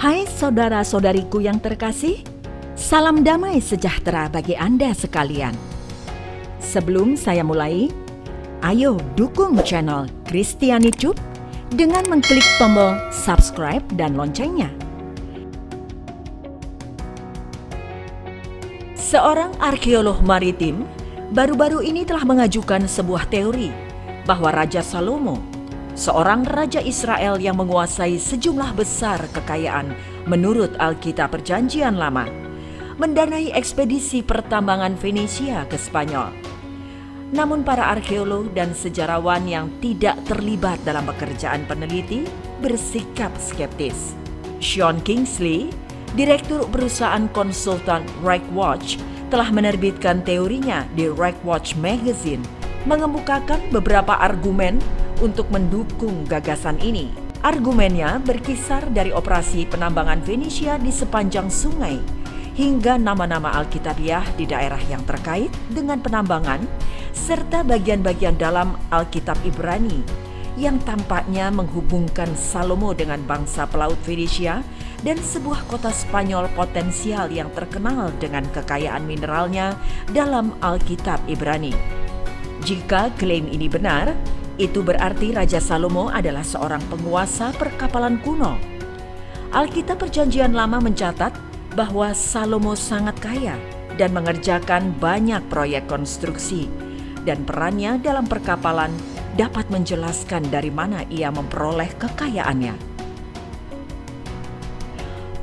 Hai saudara-saudariku yang terkasih, salam damai sejahtera bagi Anda sekalian. Sebelum saya mulai, ayo dukung channel Kristianitube dengan mengklik tombol subscribe dan loncengnya. Seorang arkeolog maritim baru-baru ini telah mengajukan sebuah teori bahwa Raja Salomo, seorang raja Israel yang menguasai sejumlah besar kekayaan menurut Alkitab Perjanjian Lama, mendanai ekspedisi pertambangan Venesia ke Spanyol. Namun para arkeolog dan sejarawan yang tidak terlibat dalam pekerjaan peneliti bersikap skeptis. Sean Kingsley, direktur perusahaan konsultan RightWatch, telah menerbitkan teorinya di RightWatch Magazine, mengemukakan beberapa argumen untuk mendukung gagasan ini. Argumennya berkisar dari operasi penambangan Venesia di sepanjang sungai hingga nama-nama Alkitabiah di daerah yang terkait dengan penambangan serta bagian-bagian dalam Alkitab Ibrani yang tampaknya menghubungkan Salomo dengan bangsa pelaut Venesia dan sebuah kota Spanyol potensial yang terkenal dengan kekayaan mineralnya dalam Alkitab Ibrani. Jika klaim ini benar, itu berarti Raja Salomo adalah seorang penguasa perkapalan kuno. Alkitab Perjanjian Lama mencatat bahwa Salomo sangat kaya dan mengerjakan banyak proyek konstruksi, dan perannya dalam perkapalan dapat menjelaskan dari mana ia memperoleh kekayaannya.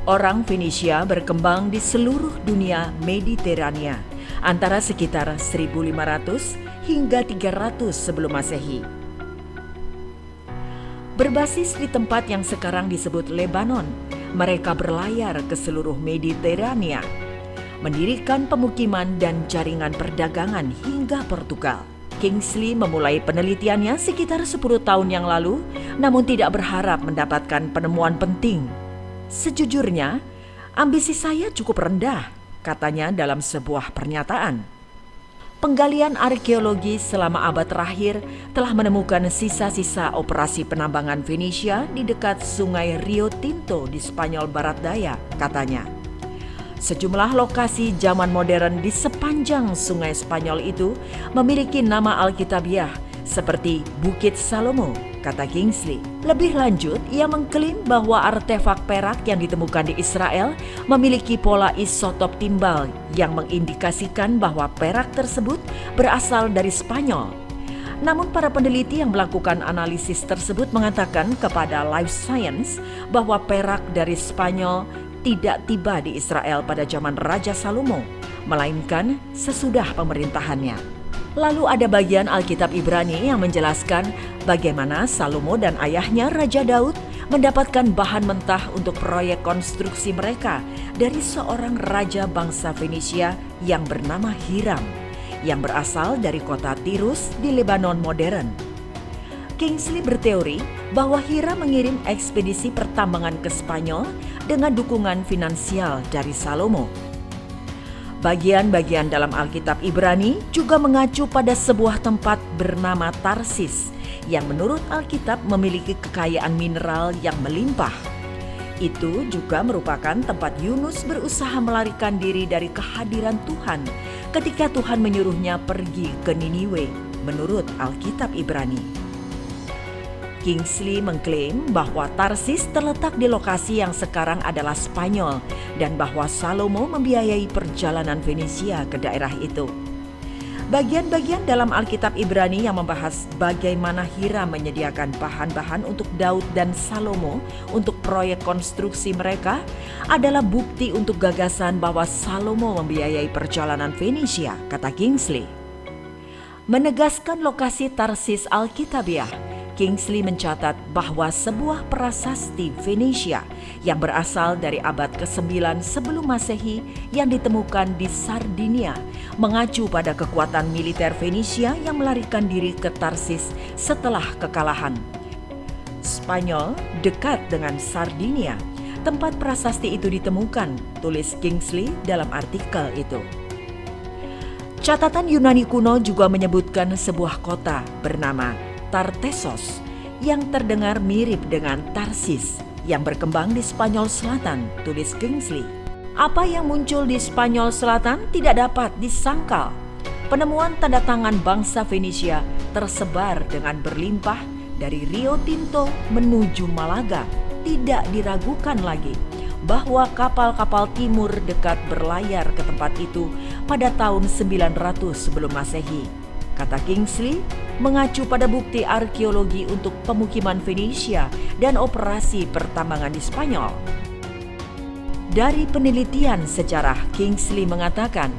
Orang Venesia berkembang di seluruh dunia Mediterania antara sekitar 1500 hingga 300 sebelum Masehi. Berbasis di tempat yang sekarang disebut Lebanon, mereka berlayar ke seluruh Mediterania, mendirikan pemukiman dan jaringan perdagangan hingga Portugal. Kingsley memulai penelitiannya sekitar 10 tahun yang lalu, namun tidak berharap mendapatkan penemuan penting. Sejujurnya, ambisi saya cukup rendah, katanya dalam sebuah pernyataan. Penggalian arkeologi selama abad terakhir telah menemukan sisa-sisa operasi penambangan Venesia di dekat sungai Rio Tinto di Spanyol Barat Daya, katanya. Sejumlah lokasi zaman modern di sepanjang sungai Spanyol itu memiliki nama Alkitabiah seperti Bukit Salomo, kata Kingsley. Lebih lanjut, ia mengklaim bahwa artefak perak yang ditemukan di Israel memiliki pola isotop timbal yang mengindikasikan bahwa perak tersebut berasal dari Spanyol. Namun para peneliti yang melakukan analisis tersebut mengatakan kepada Life Science bahwa perak dari Spanyol tidak tiba di Israel pada zaman Raja Salomo, melainkan sesudah pemerintahannya. Lalu ada bagian Alkitab Ibrani yang menjelaskan bagaimana Salomo dan ayahnya Raja Daud mendapatkan bahan mentah untuk proyek konstruksi mereka dari seorang raja bangsa Venesia yang bernama Hiram, yang berasal dari kota Tirus di Lebanon modern. Kingsley berteori bahwa Hiram mengirim ekspedisi pertambangan ke Spanyol dengan dukungan finansial dari Salomo. Bagian-bagian dalam Alkitab Ibrani juga mengacu pada sebuah tempat bernama Tarsis yang menurut Alkitab memiliki kekayaan mineral yang melimpah. Itu juga merupakan tempat Yunus berusaha melarikan diri dari kehadiran Tuhan ketika Tuhan menyuruhnya pergi ke Niniwe menurut Alkitab Ibrani. Kingsley mengklaim bahwa Tarsis terletak di lokasi yang sekarang adalah Spanyol dan bahwa Salomo membiayai perjalanan Venesia ke daerah itu. Bagian-bagian dalam Alkitab Ibrani yang membahas bagaimana Hiram menyediakan bahan-bahan untuk Daud dan Salomo untuk proyek konstruksi mereka adalah bukti untuk gagasan bahwa Salomo membiayai perjalanan Venesia, kata Kingsley. Menegaskan lokasi Tarsis Alkitabiah, Kingsley mencatat bahwa sebuah prasasti Venesia yang berasal dari abad ke-9 sebelum Masehi yang ditemukan di Sardinia mengacu pada kekuatan militer Venesia yang melarikan diri ke Tarsis setelah kekalahan. Spanyol dekat dengan Sardinia, tempat prasasti itu ditemukan, tulis Kingsley dalam artikel itu. Catatan Yunani kuno juga menyebutkan sebuah kota bernama Tartessos yang terdengar mirip dengan Tarsis yang berkembang di Spanyol Selatan, tulis Kingsley. Apa yang muncul di Spanyol Selatan tidak dapat disangkal. Penemuan tanda tangan bangsa Venesia tersebar dengan berlimpah dari Rio Tinto menuju Malaga. Tidak diragukan lagi bahwa kapal-kapal timur dekat berlayar ke tempat itu pada tahun 900 sebelum Masehi. Kata Kingsley, mengacu pada bukti arkeologi untuk pemukiman Venesia dan operasi pertambangan di Spanyol. Dari penelitian sejarah, Kingsley mengatakan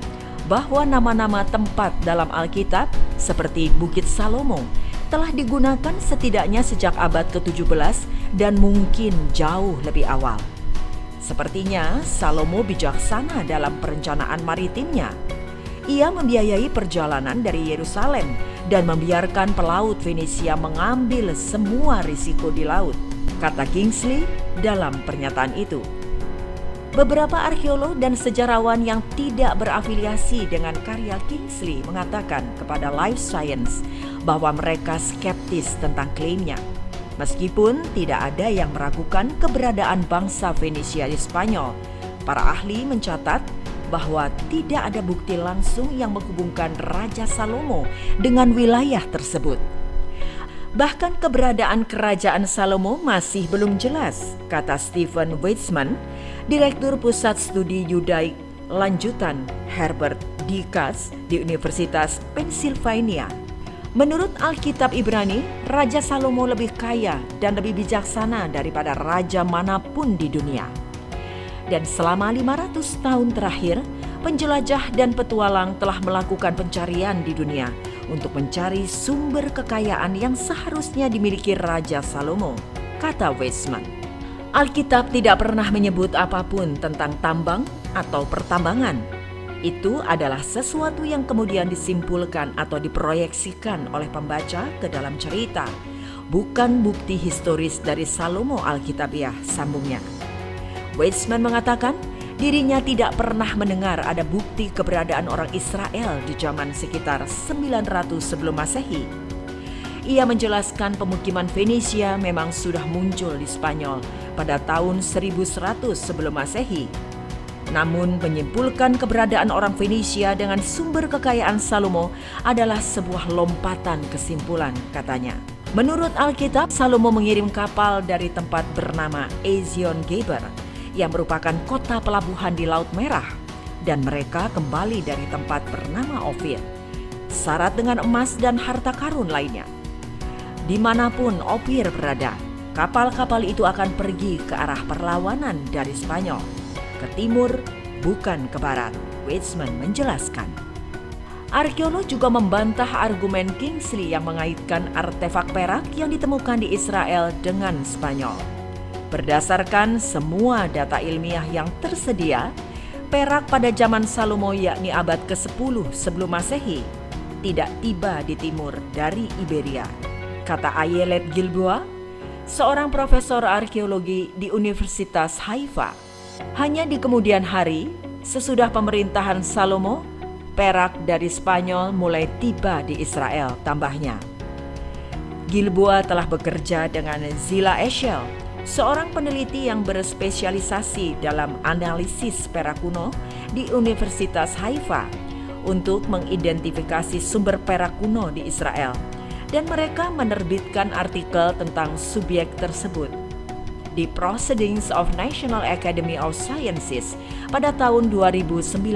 bahwa nama-nama tempat dalam Alkitab seperti Bukit Salomo telah digunakan setidaknya sejak abad ke-17 dan mungkin jauh lebih awal. Sepertinya Salomo bijaksana dalam perencanaan maritimnya. Ia membiayai perjalanan dari Yerusalem dan membiarkan pelaut Venesia mengambil semua risiko di laut, kata Kingsley dalam pernyataan itu. Beberapa arkeolog dan sejarawan yang tidak berafiliasi dengan karya Kingsley mengatakan kepada Life Science bahwa mereka skeptis tentang klaimnya. Meskipun tidak ada yang meragukan keberadaan bangsa Venesia di Spanyol, para ahli mencatat bahwa tidak ada bukti langsung yang menghubungkan Raja Salomo dengan wilayah tersebut. Bahkan keberadaan kerajaan Salomo masih belum jelas, kata Stephen Weitzman, Direktur Pusat Studi Yudaik Lanjutan Herbert D. Katz di Universitas Pennsylvania. Menurut Alkitab Ibrani, Raja Salomo lebih kaya dan lebih bijaksana daripada raja manapun di dunia. Dan selama 500 tahun terakhir, penjelajah dan petualang telah melakukan pencarian di dunia untuk mencari sumber kekayaan yang seharusnya dimiliki Raja Salomo, kata Weisman. Alkitab tidak pernah menyebut apapun tentang tambang atau pertambangan. Itu adalah sesuatu yang kemudian disimpulkan atau diproyeksikan oleh pembaca ke dalam cerita, bukan bukti historis dari Salomo Alkitabiah, sambungnya. Weizman mengatakan dirinya tidak pernah mendengar ada bukti keberadaan orang Israel di zaman sekitar 900 sebelum Masehi. Ia menjelaskan pemukiman Venesia memang sudah muncul di Spanyol pada tahun 1100 sebelum Masehi. Namun menyimpulkan keberadaan orang Venesia dengan sumber kekayaan Salomo adalah sebuah lompatan kesimpulan, katanya. Menurut Alkitab, Salomo mengirim kapal dari tempat bernama Ezion Geber yang merupakan kota pelabuhan di Laut Merah, dan mereka kembali dari tempat bernama Ofir, syarat dengan emas dan harta karun lainnya. Dimanapun Ofir berada, kapal-kapal itu akan pergi ke arah perlawanan dari Spanyol, ke timur, bukan ke barat, Weizman menjelaskan. Arkeolog juga membantah argumen Kingsley yang mengaitkan artefak perak yang ditemukan di Israel dengan Spanyol. Berdasarkan semua data ilmiah yang tersedia, perak pada zaman Salomo yakni abad ke-10 sebelum Masehi tidak tiba di timur dari Iberia, kata Ayelet Gilboa, seorang profesor arkeologi di Universitas Haifa. Hanya di kemudian hari, sesudah pemerintahan Salomo, perak dari Spanyol mulai tiba di Israel, tambahnya. Gilboa telah bekerja dengan Zila Eshel, seorang peneliti yang berspesialisasi dalam analisis perak kuno di Universitas Haifa untuk mengidentifikasi sumber perak kuno di Israel, dan mereka menerbitkan artikel tentang subjek tersebut di Proceedings of National Academy of Sciences pada tahun 2019.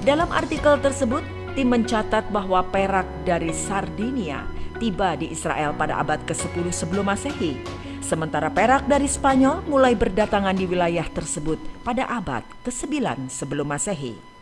Dalam artikel tersebut, tim mencatat bahwa perak dari Sardinia tiba di Israel pada abad ke-10 sebelum Masehi, sementara perak dari Spanyol mulai berdatangan di wilayah tersebut pada abad ke-9 sebelum Masehi.